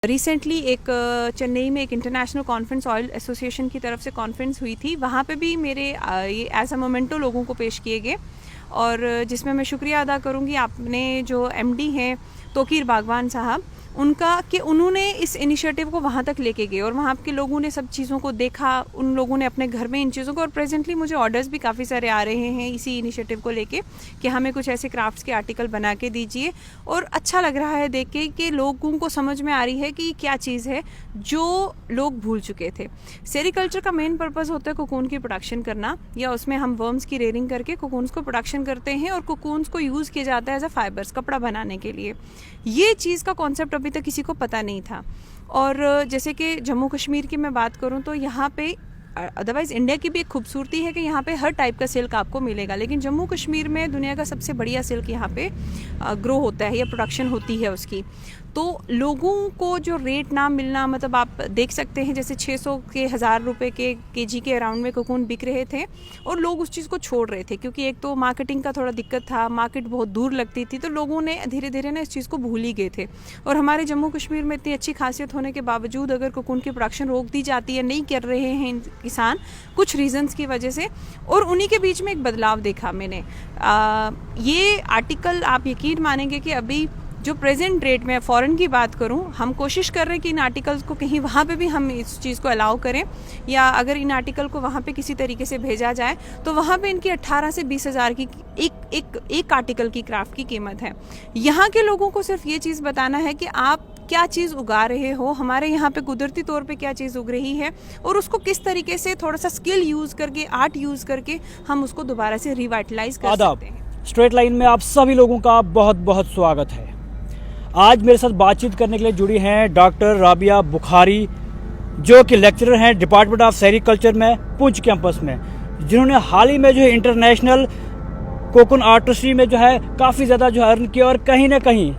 Recently एक चेन्नई में एक इंटरनेशनल कॉन्फ्रेंस ऑयल एसोसिएशन की तरफ से कॉन्फ्रेंस हुई थी। वहाँ पे भी मेरे ये एज अ मोमेंटो लोगों को पेश किए गए और जिसमें मैं शुक्रिया अदा करूँगी आपने जो एमडी हैं तोकीर बागवान साहब उनका कि उन्होंने इस इनिशिएटिव को वहाँ तक लेके गए और वहाँ के लोगों ने सब चीज़ों को देखा, उन लोगों ने अपने घर में इन चीज़ों को, और प्रेजेंटली मुझे ऑर्डर्स भी काफ़ी सारे आ रहे हैं इसी इनिशिएटिव को लेके कि हमें कुछ ऐसे क्राफ्ट्स के आर्टिकल बना के दीजिए। और अच्छा लग रहा है देख के कि लोगों को समझ में आ रही है कि क्या चीज़ है जो लोग भूल चुके थे। सेरिकल्चर का मेन पर्पज़ होता है कोकून की प्रोडक्शन करना, या उसमें हम वर्म्स की रेयरिंग करके कोकून्स को प्रोडक्शन करते हैं और कोकून्स को यूज़ किया जाता है एज अ फाइबर्स, कपड़ा बनाने के लिए। ये चीज़ का कॉन्सेप्ट अभी तक किसी को पता नहीं था। और जैसे कि जम्मू कश्मीर की मैं बात करूं तो यहाँ पे अदरवाइज़ इंडिया की भी एक खूबसूरती है कि यहाँ पे हर टाइप का सिल्क आपको मिलेगा, लेकिन जम्मू कश्मीर में दुनिया का सबसे बढ़िया सिल्क यहाँ पे ग्रो होता है या प्रोडक्शन होती है उसकी। तो लोगों को जो रेट ना मिलना, मतलब आप देख सकते हैं जैसे 600 के 1000 रुपये के केजी के अराउंड में कोकून बिक रहे थे और लोग उस चीज़ को छोड़ रहे थे क्योंकि एक तो मार्केटिंग का थोड़ा दिक्कत था, मार्केट बहुत दूर लगती थी, तो लोगों ने धीरे धीरे ना इस चीज़ को भूल ही गए थे। और हमारे जम्मू कश्मीर में इतनी अच्छी खासियत होने के बावजूद अगर कोकून की प्रोडक्शन रोक दी जाती है, नहीं कर रहे हैं किसान कुछ रीजंस की वजह से, और उन्हीं के बीच में एक बदलाव देखा मैंने। ये आर्टिकल आप यकीन मानेंगे कि अभी जो प्रेजेंट रेट में फ़ॉरेन की बात करूं, हम कोशिश कर रहे हैं कि इन आर्टिकल्स को कहीं वहाँ पे भी हम इस चीज़ को अलाउ करें, या अगर इन आर्टिकल को वहाँ पे किसी तरीके से भेजा जाए तो वहाँ पे इनकी 18 से 20 हज़ार की एक आर्टिकल की क्राफ्ट की कीमत है। यहाँ के लोगों को सिर्फ ये चीज़ बताना है कि आप क्या चीज़ उगा रहे हो, हमारे यहाँ पे कुदरती तौर पे क्या चीज़ उग रही है, और उसको किस तरीके से थोड़ा सा स्किल यूज़ करके, आर्ट यूज़ करके हम उसको दोबारा से रिवाइटलाइज कर सकते हैं। स्ट्रेट लाइन में आप सभी लोगों का बहुत बहुत स्वागत है। आज मेरे साथ बातचीत करने के लिए जुड़ी हैं डॉक्टर राबिया बुखारी, जो कि लेक्चरर हैं डिपार्टमेंट ऑफ सेरिकल्चर में पुंछ कैंपस में, जिन्होंने हाल ही में जो है इंटरनेशनल कोकून आर्टिस्ट्री में जो है काफ़ी ज़्यादा जो है अर्न किया, और कहीं ना कहीं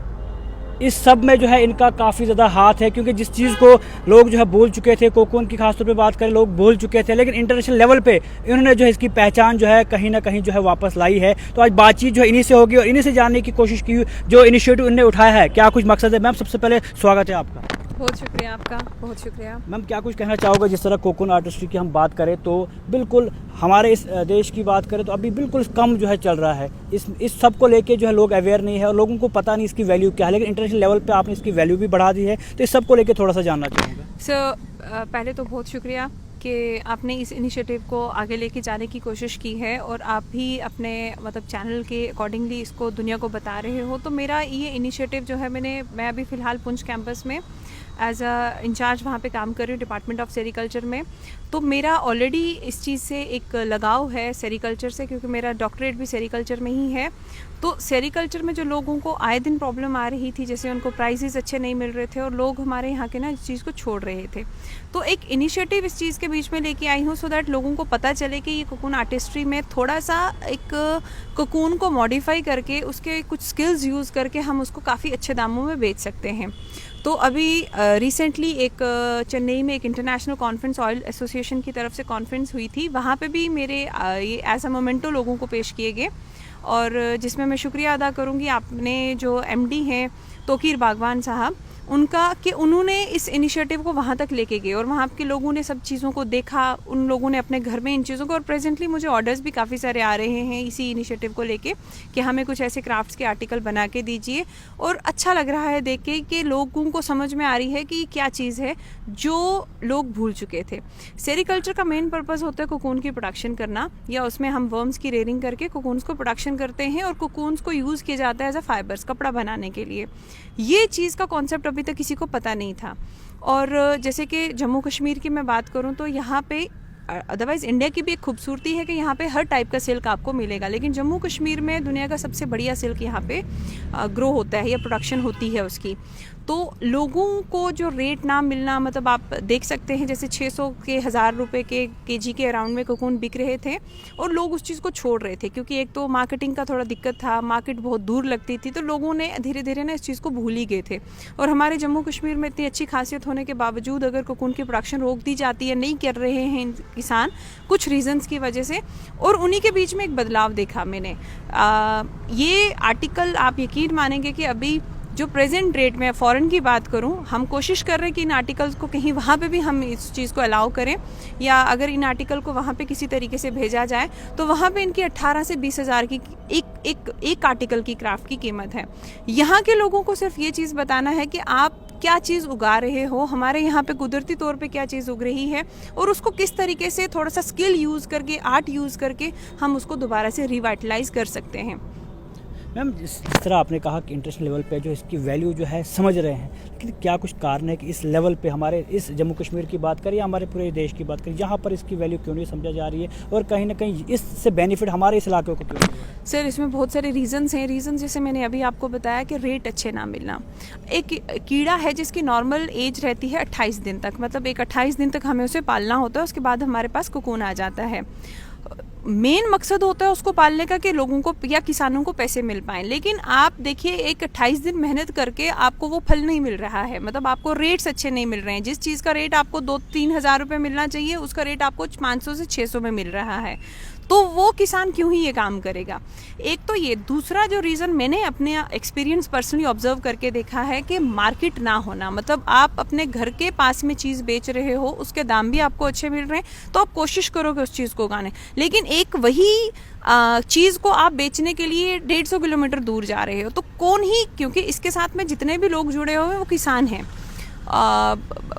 इस सब में जो है इनका काफ़ी ज़्यादा हाथ है, क्योंकि जिस चीज़ को लोग जो है भूल चुके थे, कोकून की खासतौर पे बात करें, लोग भूल चुके थे, लेकिन इंटरनेशनल लेवल पे इन्होंने जो है इसकी पहचान जो है कहीं ना कहीं जो है वापस लाई है। तो आज बातचीत जो है इन्हीं से होगी और इन्हीं से जानने की कोशिश की जो इनिशिएटिव इन्होंने उठाया है, क्या कुछ मकसद है। मैम, सबसे पहले स्वागत है आपका। बहुत शुक्रिया आपका, बहुत शुक्रिया। मैम, क्या कुछ कहना चाहोगे? जिस तरह कोकून आर्टिस्ट्री की हम बात करें तो बिल्कुल हमारे इस देश की बात करें तो अभी बिल्कुल कम जो है चल रहा है, इस सब को लेके जो है लोग अवेयर नहीं है और लोगों को पता नहीं इसकी वैल्यू क्या है, लेकिन इंटरनेशनल लेवल पे आपने इसकी वैल्यू भी बढ़ा दी है, तो इस सब को लेके थोड़ा सा जानना चाहूँगा। सर, पहले तो बहुत शुक्रिया कि आपने इस इनिशिएटिव को आगे लेके जाने की कोशिश की है और आप भी अपने मतलब चैनल के अकॉर्डिंगली इसको दुनिया को बता रहे हो। तो मेरा ये इनिशिएटिव जो है, मैं अभी फ़िलहाल पुंछ कैंपस में एज अ इंचार्ज वहाँ पे काम कर रही हूँ डिपार्टमेंट ऑफ सेरिकल्चर में। तो मेरा ऑलरेडी इस चीज़ से एक लगाव है सेरिकल्चर से, क्योंकि मेरा डॉक्टरेट भी सेरिकल्चर में ही है। तो सेरिकल्चर में जो लोगों को आए दिन प्रॉब्लम आ रही थी, जैसे उनको प्राइसेस अच्छे नहीं मिल रहे थे और लोग हमारे यहाँ के ना इस चीज़ को छोड़ रहे थे, तो एक इनिशिएटिव इस चीज़ के बीच में लेके आई हूँ सो दैट लोगों को पता चले कि ये कोकून आर्टिस्ट्री में थोड़ा सा एक कोकून को मॉडिफाई करके उसके कुछ स्किल्स यूज़ करके हम उसको काफ़ी अच्छे दामों में बेच सकते हैं। तो अभी रिसेंटली एक चेन्नई में एक इंटरनेशनल कॉन्फ्रेंस ऑयल एसोसिएशन की तरफ से कॉन्फ्रेंस हुई थी। वहाँ पे भी मेरे ये एज अ मोमेंटो लोगों को पेश किए गए और जिसमें मैं शुक्रिया अदा करूँगी आपने जो एमडी हैं तोकीर बागवान साहब उनका कि उन्होंने इस इनिशिएटिव को वहाँ तक लेके गए और वहाँ के लोगों ने सब चीज़ों को देखा, उन लोगों ने अपने घर में इन चीज़ों को, और प्रेजेंटली मुझे ऑर्डर्स भी काफ़ी सारे आ रहे हैं इसी इनिशिएटिव को लेके कि हमें कुछ ऐसे क्राफ्ट्स के आर्टिकल बना के दीजिए। और अच्छा लग रहा है देख के कि लोगों को समझ में आ रही है कि क्या चीज़ है जो लोग भूल चुके थे। सेरिकल्चर का मेन पर्पज़ होता है कोकून की प्रोडक्शन करना, या उसमें हम वर्म्स की रेयरिंग करके कोकून्स को प्रोडक्शन करते हैं और कोकून्स को यूज़ किया जाता है एज अ फाइबर्स, कपड़ा बनाने के लिए। ये चीज़ का कॉन्सेप्ट अभी तक किसी को पता नहीं था। और जैसे कि जम्मू कश्मीर की मैं बात करूं तो यहाँ पे अदरवाइज़ इंडिया की भी एक खूबसूरती है कि यहाँ पे हर टाइप का सिल्क आपको मिलेगा, लेकिन जम्मू कश्मीर में दुनिया का सबसे बढ़िया सिल्क यहाँ पे ग्रो होता है या प्रोडक्शन होती है उसकी। तो लोगों को जो रेट ना मिलना, मतलब आप देख सकते हैं जैसे 600 के 1000 रुपये के केजी के अराउंड में कोकून बिक रहे थे और लोग उस चीज़ को छोड़ रहे थे क्योंकि एक तो मार्केटिंग का थोड़ा दिक्कत था, मार्केट बहुत दूर लगती थी, तो लोगों ने धीरे धीरे ना इस चीज़ को भूल ही गए थे। और हमारे जम्मू कश्मीर में इतनी अच्छी खासियत होने के बावजूद अगर कोकून की प्रोडक्शन रोक दी जाती है, नहीं कर रहे हैं किसान कुछ रीजंस की वजह से, और उन्हीं के बीच में एक बदलाव देखा मैंने। ये आर्टिकल आप यकीन मानेंगे कि अभी जो प्रेजेंट रेट में फ़ॉरेन की बात करूं, हम कोशिश कर रहे हैं कि इन आर्टिकल्स को कहीं वहाँ पे भी हम इस चीज़ को अलाउ करें, या अगर इन आर्टिकल को वहाँ पे किसी तरीके से भेजा जाए तो वहाँ पे इनकी 18 से 20 हज़ार की एक आर्टिकल की क्राफ्ट की कीमत है। यहाँ के लोगों को सिर्फ ये चीज़ बताना है कि आप क्या चीज़ उगा रहे हो, हमारे यहाँ पे कुदरती तौर पे क्या चीज़ उग रही है, और उसको किस तरीके से थोड़ा सा स्किल यूज़ करके, आर्ट यूज़ करके हम उसको दोबारा से रिवाइटलाइज कर सकते हैं। मैम, जिस तरह आपने कहा कि इंटरनेशनल लेवल पे जो इसकी वैल्यू जो है समझ रहे हैं, लेकिन क्या कुछ कारण है कि इस लेवल पे हमारे इस जम्मू कश्मीर की बात करें या हमारे पूरे देश की बात करें, यहाँ पर इसकी वैल्यू क्यों नहीं समझा जा रही है, और कहीं ना कहीं इससे बेनिफिट हमारे इस इलाके को क्यों नहीं हो रहा है? सर, इसमें बहुत सारे रीज़न्स हैं। रीज़न जैसे मैंने अभी आपको बताया कि रेट अच्छे ना मिलना। एक कीड़ा है जिसकी नॉर्मल एज रहती है 28 दिन तक, मतलब एक 28 दिन तक हमें उसे पालना होता है, उसके बाद हमारे पास कोकून आ जाता है। मेन मकसद होता है उसको पालने का कि लोगों को या किसानों को पैसे मिल पाएँ, लेकिन आप देखिए एक 28 दिन मेहनत करके आपको वो फल नहीं मिल रहा है, मतलब आपको रेट्स अच्छे नहीं मिल रहे हैं। जिस चीज़ का रेट आपको 2-3 हज़ार रुपये मिलना चाहिए, उसका रेट आपको 500 से 600 में मिल रहा है, तो वो किसान क्यों ही ये काम करेगा। एक तो ये, दूसरा जो रीज़न मैंने अपने एक्सपीरियंस पर्सनली ऑब्जर्व करके देखा है कि मार्केट ना होना, मतलब आप अपने घर के पास में चीज़ बेच रहे हो, उसके दाम भी आपको अच्छे मिल रहे हैं, तो आप कोशिश करोगे उस चीज़ को उगाने, लेकिन एक वही चीज़ को आप बेचने के लिए 150 किलोमीटर दूर जा रहे हो, तो कौन ही, क्योंकि इसके साथ में जितने भी लोग जुड़े हुए हैं वो किसान हैं,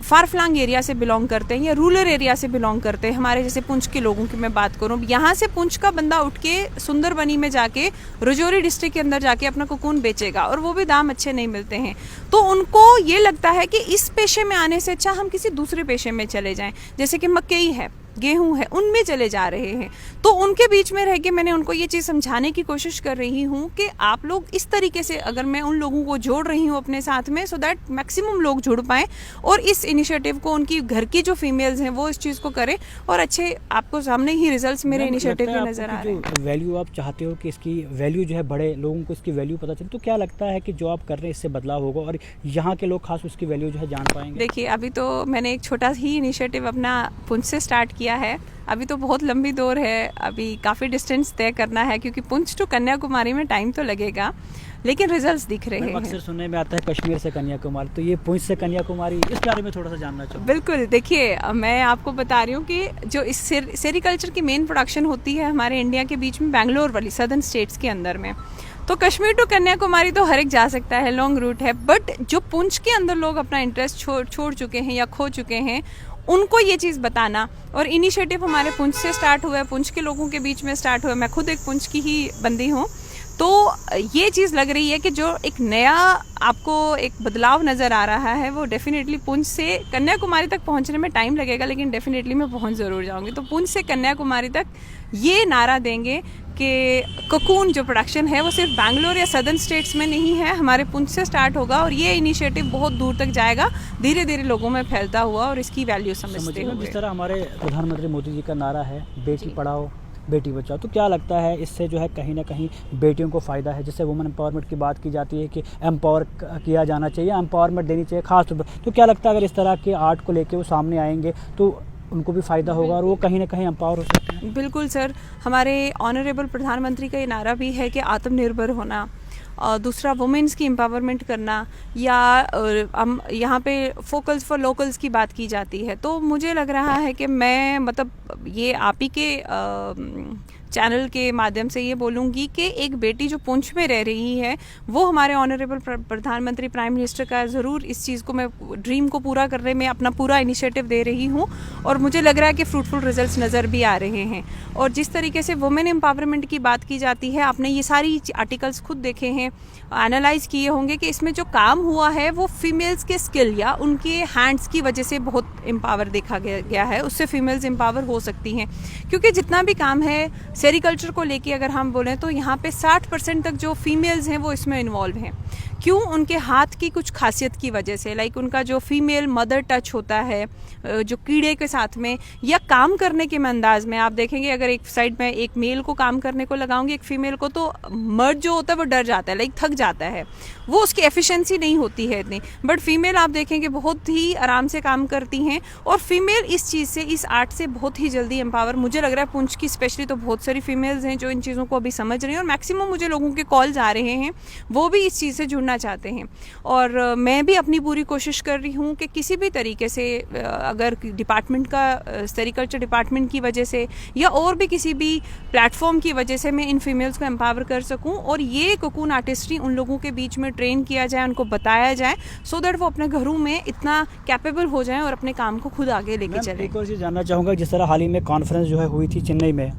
फार फ्लंग एरिया से बिलोंग करते हैं या रूरल एरिया से बिलोंग करते हैं। हमारे जैसे पुंछ के लोगों की मैं बात करूं, यहाँ से पुंछ का बंदा उठ के सुंदरबनी में जाके, राजौरी डिस्ट्रिक्ट के अंदर जाके अपना कोकून बेचेगा, और वो भी दाम अच्छे नहीं मिलते हैं, तो उनको ये लगता है कि इस पेशे में आने से अच्छा हम किसी दूसरे पेशे में चले जाएं, जैसे कि मकई है, गेहूं है, उनमें चले जा रहे हैं। तो उनके बीच में रह के मैंने उनको ये चीज़ समझाने की कोशिश कर रही हूँ कि आप लोग इस तरीके से, अगर मैं उन लोगों को जोड़ रही हूँ अपने साथ में, सो दैट मैक्सिमम लोग जुड़ पाएँ और इस इनिशिएटिव को, उनकी घर की जो फीमेल्स हैं वो इस चीज़ को करें, और अच्छे आपको सामने ही रिजल्ट्स मेरे इनिशिएटिव में नज़र आ रहे हैं। जो वैल्यू आप चाहते हो कि इसकी वैल्यू जो है बढ़े, लोगों को इसकी वैल्यू पता चले, तो क्या लगता है कि जो आप कर रहे हैं इससे बदलाव होगा और यहाँ के लोग खास उसकी वैल्यू जो है जान पाएंगे? देखिए, अभी तो मैंने एक छोटा ही इनिशिएटिव अपना पुंछ से स्टार्ट किया है, अभी तो बहुत लंबी दौर है, अभी काफ़ी डिस्टेंस तय करना है, क्योंकि पुंछ टू कन्याकुमारी में टाइम तो लगेगा, लेकिन रिजल्ट्स दिख रहे हैं। अक्सर सुनने में आता है कश्मीर से कन्याकुमारी, तो ये पुंछ से कन्याकुमारी, इस बारे में थोड़ा सा जानना चाहूँ। बिल्कुल, देखिए मैं आपको बता रही हूँ कि जो इस सेरिकल्चर की मेन प्रोडक्शन होती है हमारे इंडिया के बीच में, बेंगलोर वाली सदर्न स्टेट्स के अंदर में, तो कश्मीर टू कन्याकुमारी तो हर एक जा सकता है, लॉन्ग रूट है, बट जो पुंछ के अंदर लोग अपना इंटरेस्ट छोड़ चुके हैं या खो चुके हैं, उनको ये चीज़ बताना, और इनिशिएटिव हमारे पुंछ से स्टार्ट हुआ है, पुंछ के लोगों के बीच में स्टार्ट हुआ है। मैं खुद एक पुंछ की ही बंदी हूँ, तो ये चीज़ लग रही है कि जो एक नया आपको एक बदलाव नज़र आ रहा है, वो डेफिनेटली पुंछ से कन्याकुमारी तक पहुँचने में टाइम लगेगा, लेकिन डेफिनेटली मैं पहुँच ज़रूर जाऊँगी। तो पुंछ से कन्याकुमारी तक ये नारा देंगे कि कोकून जो प्रोडक्शन है वो सिर्फ बैंगलोर या सदर्न स्टेट्स में नहीं है, हमारे पुंछ से स्टार्ट होगा, और ये इनिशिएटिव बहुत दूर तक जाएगा, धीरे धीरे लोगों में फैलता हुआ, और इसकी वैल्यू समझते हुए। जिस तरह हमारे प्रधानमंत्री मोदी जी का नारा है, बेटी पढ़ाओ बेटी बचाओ, तो क्या लगता है इससे जो है कहीं ना कहीं बेटियों को फ़ायदा है? जैसे वुमेन एम्पावरमेंट की बात की जाती है कि एम्पावर किया जाना चाहिए, एम्पावरमेंट देनी चाहिए खास तौर पर, तो क्या लगता है अगर इस तरह के आर्ट को लेके वो सामने आएंगे तो उनको भी फ़ायदा होगा और वो कहीं ना कहीं एम्पावर हो सकते हैं? बिल्कुल सर, हमारे ऑनरेबल प्रधानमंत्री का ये नारा भी है कि आत्मनिर्भर होना, और दूसरा वुमेन्स की एम्पावरमेंट करना, या हम यहाँ पे फोकल्स फॉर लोकल्स की बात की जाती है, तो मुझे लग रहा है कि मैं, मतलब ये आप ही के चैनल के माध्यम से ये बोलूँगी कि एक बेटी जो पुंछ में रह रही है, वो हमारे ऑनरेबल प्रधानमंत्री प्राइम मिनिस्टर का ज़रूर इस चीज़ को, मैं ड्रीम को पूरा करने में अपना पूरा इनिशिएटिव दे रही हूँ, और मुझे लग रहा है कि फ्रूटफुल रिजल्ट्स नज़र भी आ रहे हैं। और जिस तरीके से वुमेन एम्पावरमेंट की बात की जाती है, आपने ये सारी आर्टिकल्स खुद देखे हैं, एनालाइज किए होंगे कि इसमें जो काम हुआ है वो फीमेल्स के स्किल या उनके हैंड्स की वजह से बहुत एम्पावर देखा गया है, उससे फीमेल्स एम्पावर हो सकती हैं, क्योंकि जितना भी काम है सेरिकल्चर को लेके अगर हम बोलें तो यहाँ पे 60% तक जो फीमेल्स हैं वो इसमें इन्वॉल्व हैं। क्यों? उनके हाथ की कुछ खासियत की वजह से, लाइक उनका जो फीमेल मदर टच होता है जो कीड़े के साथ में, या काम करने के अंदाज में, आप देखेंगे अगर एक साइड में एक मेल को काम करने को लगाऊंगी एक फीमेल को, तो मर्द जो होता है वो डर जाता है, लाइक थक जाता है, वो उसकी एफिशिएंसी नहीं होती है इतनी, बट फीमेल आप देखेंगे बहुत ही आराम से काम करती हैं, और फीमेल इस चीज़ से, इस आर्ट से बहुत ही जल्दी एम्पावर, मुझे लग रहा है पुंछ की स्पेशली तो बहुत सारी फीमेल्स हैं जो इन चीज़ों को अभी समझ रही हैं, और मैक्सिमम मुझे लोगों के कॉल्स आ रहे हैं वो भी इस चीज़ से जुड़ने जोड़ना चाहते हैं। और मैं भी अपनी पूरी कोशिश कर रही हूँ कि किसी भी तरीके से अगर डिपार्टमेंट का सेरिकल्चर डिपार्टमेंट की वजह से या और भी किसी भी प्लेटफॉर्म की वजह से मैं इन फीमेल्स को एम्पावर कर सकूँ और ये कोकून आर्टिस्ट्री उन लोगों के बीच में ट्रेन किया जाए, उनको बताया जाए, सो दैट वो अपने घरों में इतना कैपेबल हो जाएं और अपने काम को खुद आगे लेके चलें। एक और चीज़ जानना चाहूँगा, जिस तरह हाल ही में कॉन्फ्रेंस जो है हुई थी चेन्नई में,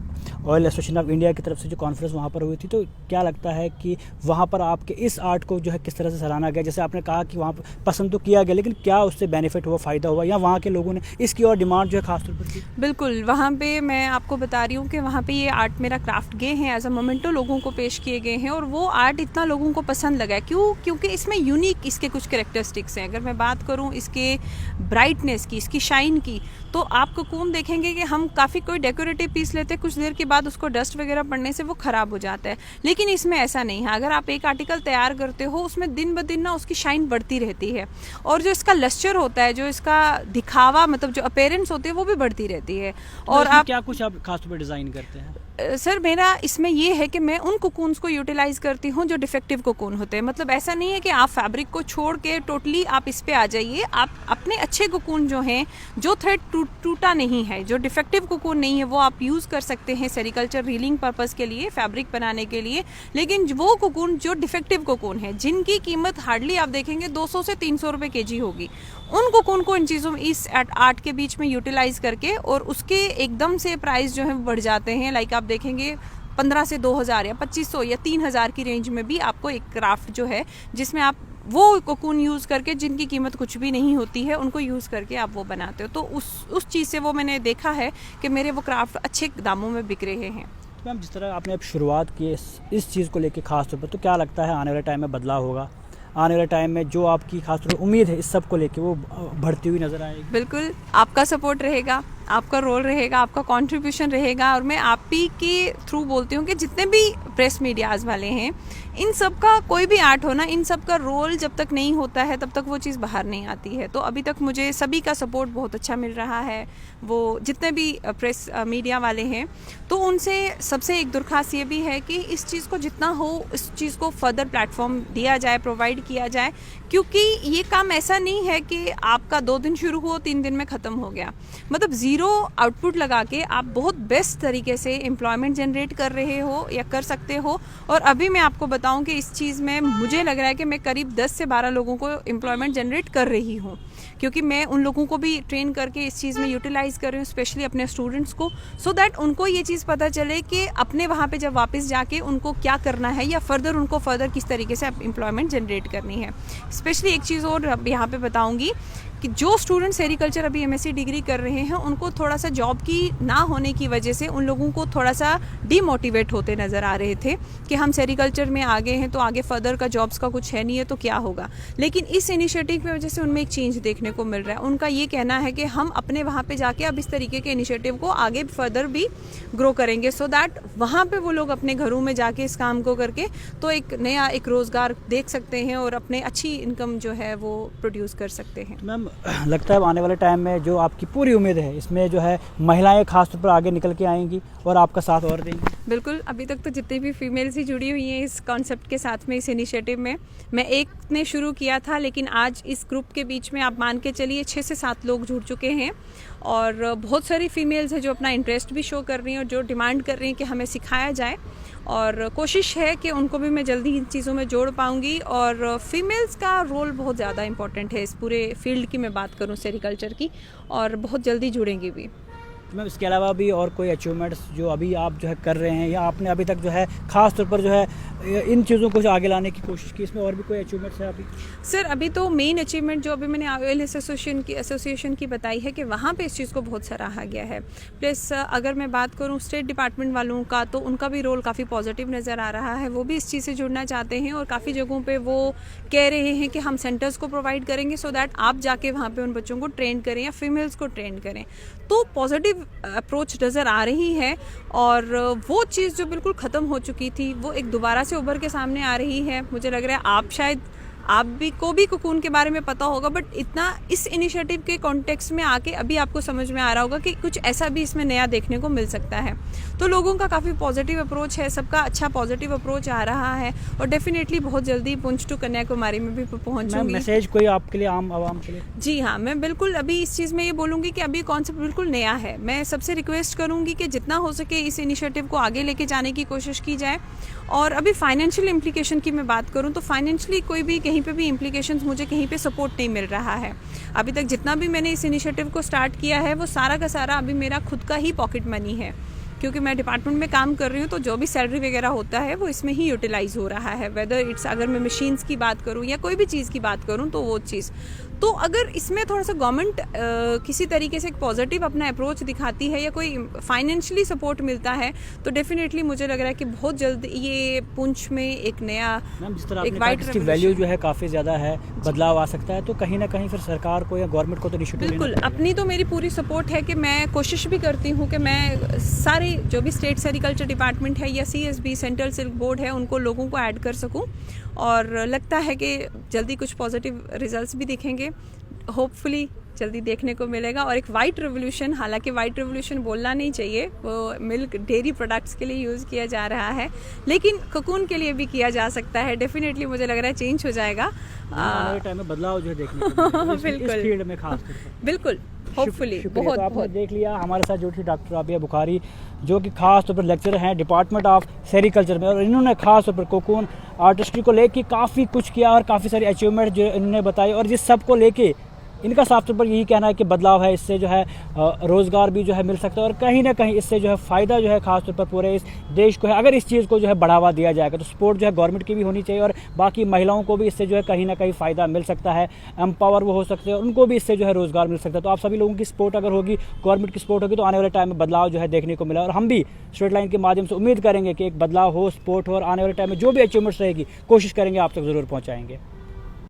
ऑयल एसोसिएशन ऑफ इंडिया की तरफ से जो कॉन्फ्रेंस वहाँ पर हुई थी, तो क्या लगता है कि वहाँ पर आपके इस आर्ट को जो है किस तरह से सराहना गया? जैसे आपने कहा कि वहाँ पर पसंद तो किया गया, लेकिन क्या उससे बेनिफिट हुआ, फ़ायदा हुआ, या वहाँ के लोगों ने इसकी और डिमांड जो है खासतौर पर की? बिल्कुल, वहाँ पे मैं आपको बता रही हूँ कि वहाँ पे ये आर्ट मेरा क्राफ्ट गए हैं एज अ मोमेंटो लोगों को पेश किए गए हैं और वो आर्ट इतना लोगों को पसंद लगा है। क्यों? क्योंकि इसमें यूनिक इसके कुछ कैरेक्टरिस्टिक्स हैं। अगर मैं बात करूँ इसके ब्राइटनेस की, इसकी शाइन की, तो आप कोकून देखेंगे कि हम काफ़ी कोई डेकोरेटिव पीस लेते हैं, कुछ देर के बाद उसको डस्ट वगैरह पड़ने से वो ख़राब हो जाता है, लेकिन इसमें ऐसा नहीं है। अगर आप एक आर्टिकल तैयार करते हो उसमें दिन ब दिन ना उसकी शाइन बढ़ती रहती है और जो इसका लस्चर होता है, जो इसका दिखावा मतलब जो अपीयरेंस होती है वो भी बढ़ती रहती है। और आप क्या कुछ आप खासतौर पर डिज़ाइन करते हैं? सर मेरा इसमें ये है कि मैं उन कोकून्स को यूटिलाइज करती हूँ जो डिफेक्टिव कोकून होते हैं। मतलब ऐसा नहीं है कि आप फैब्रिक को छोड़ के टोटली आप इस पे आ जाइए। आप अपने अच्छे कोकून जो हैं, जो थ्रेड टूटा नहीं है, जो डिफेक्टिव कोकून नहीं है, वो आप यूज़ कर सकते हैं सेरिकल्चर रीलिंग पर्पस के लिए, फैब्रिक बनाने के लिए। लेकिन वो कोकून जो डिफेक्टिव कोकून है, जिनकी कीमत हार्डली आप देखेंगे 200 से 300 रुपये kg होगी, उन कोकून को इन चीज़ों में इस आर्ट के बीच में यूटिलाइज करके और उसके एकदम से प्राइस जो है बढ़ जाते हैं। लाइक आप देखेंगे 15 से 2000 या 2500 या 3000 की रेंज में भी आपको एक क्राफ्ट जो है जिसमें आप वो कोकून यूज़ करके, जिनकी कीमत कुछ भी नहीं होती है, उनको यूज़ करके आप वो बनाते हो। तो उस चीज़ से वो मैंने देखा है कि मेरे वो क्राफ्ट अच्छे दामों में बिक रहे हैं। मैम, जिस तरह आपने अब शुरुआत की इस चीज़ को लेके खास तौर पर, तो क्या लगता है आने वाले टाइम में बदलाव होगा? आने वाले टाइम में जो आपकी खास तौर पर उम्मीद है इस सब को लेके, वो बढ़ती हुई नज़र आएगी? बिल्कुल, आपका सपोर्ट रहेगा, आपका रोल रहेगा, आपका कंट्रीब्यूशन रहेगा। और मैं आप ही के थ्रू बोलती हूँ कि जितने भी प्रेस मीडियाज़ वाले हैं, इन सब का कोई भी आर्ट हो ना, इन सब का रोल जब तक नहीं होता है तब तक वो चीज़ बाहर नहीं आती है। तो अभी तक मुझे सभी का सपोर्ट बहुत अच्छा मिल रहा है। वो जितने भी प्रेस मीडिया वाले हैं, तो उनसे सबसे एक दरख्वास्त ये भी है कि इस चीज़ को जितना हो, इस चीज़ को फर्दर प्लेटफॉर्म दिया जाए, प्रोवाइड किया जाए। क्योंकि ये काम ऐसा नहीं है कि आपका 2 दिन शुरू हुआ 3 दिन में ख़त्म हो गया। मतलब ज़ीरो आउटपुट लगा के आप बहुत बेस्ट तरीके से एम्प्लॉयमेंट जनरेट कर रहे हो या कर सकते हो। और अभी मैं आपको बताऊं कि इस चीज़ में मुझे लग रहा है कि मैं करीब 10 से 12 लोगों को एम्प्लॉयमेंट जनरेट कर रही हूँ, क्योंकि मैं उन लोगों को भी ट्रेन करके इस चीज़ में यूटिलाइज़ कर रही हूँ, स्पेशली अपने स्टूडेंट्स को, सो दैट उनको ये चीज़ पता चले कि अपने वहाँ पे जब वापस जाके उनको क्या करना है या फर्दर किस तरीके से एम्प्लॉयमेंट जनरेट करनी है। स्पेशली एक चीज़ और यहाँ पे बताऊँगी कि जो स्टूडेंट सेरिकल्चर अभी एमएससी डिग्री कर रहे हैं, उनको थोड़ा सा जॉब की ना होने की वजह से उन लोगों को थोड़ा सा डीमोटिवेट होते नज़र आ रहे थे कि हम सेरिकल्चर में आगे हैं तो आगे फर्दर का जॉब्स का कुछ है नहीं है तो क्या होगा। लेकिन इस इनिशिएटिव की वजह से उनमें एक चेंज देखने को मिल रहा है। उनका ये कहना है कि हम अपने वहाँ पे जाके अब इस तरीके के इनिशिएटिव को आगे फर्दर भी ग्रो करेंगे, सो दैट वहाँ पे वो लोग अपने घरों में जाके इस काम को करके तो एक नया एक रोज़गार देख सकते हैं और अपने अच्छी इनकम जो है वो प्रोड्यूस कर सकते हैं। मैम, लगता है आने वाले टाइम में जो आपकी पूरी उम्मीद है, इसमें जो है महिलाएं खास तौर पर आगे निकल के आएंगी और आपका साथ और देंगी? बिल्कुल, अभी तक तो जितनी भी फीमेल्स ही जुड़ी हुई हैं इस कॉन्सेप्ट के साथ में, इस इनिशिएटिव में। मैं एक ने शुरू किया था, लेकिन आज इस ग्रुप के बीच में आप मान के चलिए 6 से 7 लोग जुड़ चुके हैं और बहुत सारी फीमेल्स हैं जो अपना इंटरेस्ट भी शो कर रही हैं और जो डिमांड कर रही हैं कि हमें सिखाया जाए। और कोशिश है कि उनको भी मैं जल्दी इन चीज़ों में जोड़ पाऊंगी। और फीमेल्स का रोल बहुत ज़्यादा इंपॉर्टेंट है इस पूरे फील्ड की मैं बात करूं सेरिकल्चर की, और बहुत जल्दी जुड़ेंगी भी। मैम, इसके अलावा भी और कोई अचीवमेंट्स जो अभी आप जो है कर रहे हैं, या आपने अभी तक जो है ख़ास तौर पर जो है इन चीज़ों को जो आगे लाने की कोशिश की, इसमें और भी कोई अचीवमेंट्स है अभी? सर, अभी तो मेन अचीवमेंट जो अभी मैंने ऑयल एसोसिएशन की बताई है कि वहाँ पे इस चीज़ को बहुत सराहा गया है। प्लस अगर मैं बात करूँ स्टेट डिपार्टमेंट वालों का, तो उनका भी रोल काफ़ी पॉजिटिव नज़र आ रहा है। वो भी इस चीज़ से जुड़ना चाहते हैं और काफ़ी जगहों पर वो कह रहे हैं कि हम सेंटर्स को प्रोवाइड करेंगे सो दैट आप जाके वहाँ पर उन बच्चों को ट्रेन करें या फीमेल्स को ट्रेन करें। तो पॉजिटिव अप्रोच नज़र आ रही है और वो चीज़ जो बिल्कुल ख़त्म हो चुकी थी वो एक दोबारा से उभर के सामने आ रही है। मुझे लग रहा है आप शायद आप भी को भी कोकून के बारे में पता होगा, बट इतना इस इनिशिएटिव के कॉन्टेक्स्ट में आके अभी आपको समझ में आ रहा होगा कि कुछ ऐसा भी इसमें नया देखने को मिल सकता है। तो लोगों का काफ़ी पॉजिटिव अप्रोच है, सबका अच्छा पॉजिटिव अप्रोच आ रहा है और डेफिनेटली बहुत जल्दी पुंछ टू कन्याकुमारी में भी पहुंचूंगी। मैसेज कोई आपके लिए, आम आवाम के लिए? जी हाँ, मैं बिल्कुल अभी इस चीज़ में ये बोलूँगी कि अभी कॉन्सेप्ट बिल्कुल नया है। मैं सबसे रिक्वेस्ट करूँगी कि जितना हो सके इस इनिशिएटिव को आगे लेके जाने की कोशिश की जाए। और अभी फाइनेंशियल इम्प्लीकेशन की मैं बात करूँ तो फाइनेंशियली कोई भी कहीं पे भी इम्प्लीकेशंस मुझे कहीं पे सपोर्ट नहीं मिल रहा है। अभी तक जितना भी मैंने इस इनिशिएटिव को स्टार्ट किया है वो सारा का सारा अभी मेरा खुद का ही पॉकेट मनी है, क्योंकि मैं डिपार्टमेंट में काम कर रही हूँ तो जो भी सैलरी वगैरह होता है वो इसमें ही यूटिलाइज हो रहा है। वेदर इट्स, अगर मैं मशीन्स की बात करूँ या कोई भी चीज़ की बात करूँ तो वो चीज़, तो अगर इसमें थोड़ा सा गवर्नमेंट किसी तरीके से एक पॉजिटिव अपना अप्रोच दिखाती है या कोई फाइनेंशियली सपोर्ट मिलता है तो डेफिनेटली मुझे लग रहा है कि बहुत जल्द ये पुंछ में एक नया एक वाइट वैल्यू जो है काफ़ी ज़्यादा है, बदलाव आ सकता है। तो कहीं ना कहीं फिर सरकार को या गवर्नमेंट को तो इनिशिएटिव बिल्कुल अपनी तो मेरी पूरी सपोर्ट है कि मैं कोशिश भी करती हूँ कि मैं सारे जो भी स्टेट सेरिकल्चर डिपार्टमेंट है या CSB सेंट्रल सिल्क बोर्ड है उनको लोगों को ऐड कर सकूँ, और लगता है कि जल्दी कुछ पॉजिटिव रिजल्ट्स भी दिखेंगे, होपफुली जल्दी देखने को मिलेगा। और एक वाइट रेवोल्यूशन, हालांकि वाइट रेवोल्यूशन बोलना नहीं चाहिए, वो मिल्क डेयरी प्रोडक्ट्स के लिए यूज़ किया जा रहा है, लेकिन कोकून के लिए भी किया जा सकता है। डेफिनेटली मुझे लग रहा है चेंज हो जाएगा, टाइम में बदलाव जो है देखने को बिल्कुल इस फील्ड में खास तौर बिल्कुल होपफुली बहुत तो आपने बहुत देख लिया। हमारे साथ जो थी डॉक्टर राबिया बुखारी, जो कि खास तौर पर लेक्चरर हैं डिपार्टमेंट ऑफ सेरिकल्चर में, और इन्होंने खास तौर पर कोकून आर्टिस्ट्री को लेके काफ़ी कुछ किया और काफ़ी सारी अचीवमेंट जो इन्होंने बताई, और जिस सब को लेके इनका साफ तौर पर यही कहना है कि बदलाव है, इससे जो है रोज़गार भी जो है मिल सकता है और कहीं ना कहीं इससे जो है फ़ायदा जो है खास तौर पर पूरे इस देश को है। अगर इस चीज़ को जो है बढ़ावा दिया जाएगा तो सपोर्ट जो है गवर्नमेंट की भी होनी चाहिए और बाकी महिलाओं को भी इससे जो है कहीं ना कहीं फ़ायदा मिल सकता है, एम्पावर वो हो सकते हैं, उनको भी इससे जो है रोज़गार मिल सकता है। तो आप सभी लोगों की सपोर्ट अगर होगी, गवर्नमेंट की सपोर्ट होगी, तो आने वाले टाइम में बदलाव जो है देखने को मिला। और हम भी स्ट्रेट लाइन के माध्यम से उम्मीद करेंगे कि एक बदलाव हो, सपोर्ट हो, और आने वाले टाइम में जो भी अचीवमेंट्स रहेगी कोशिश करेंगे आप तक ज़रूर पहुँचाएंगे।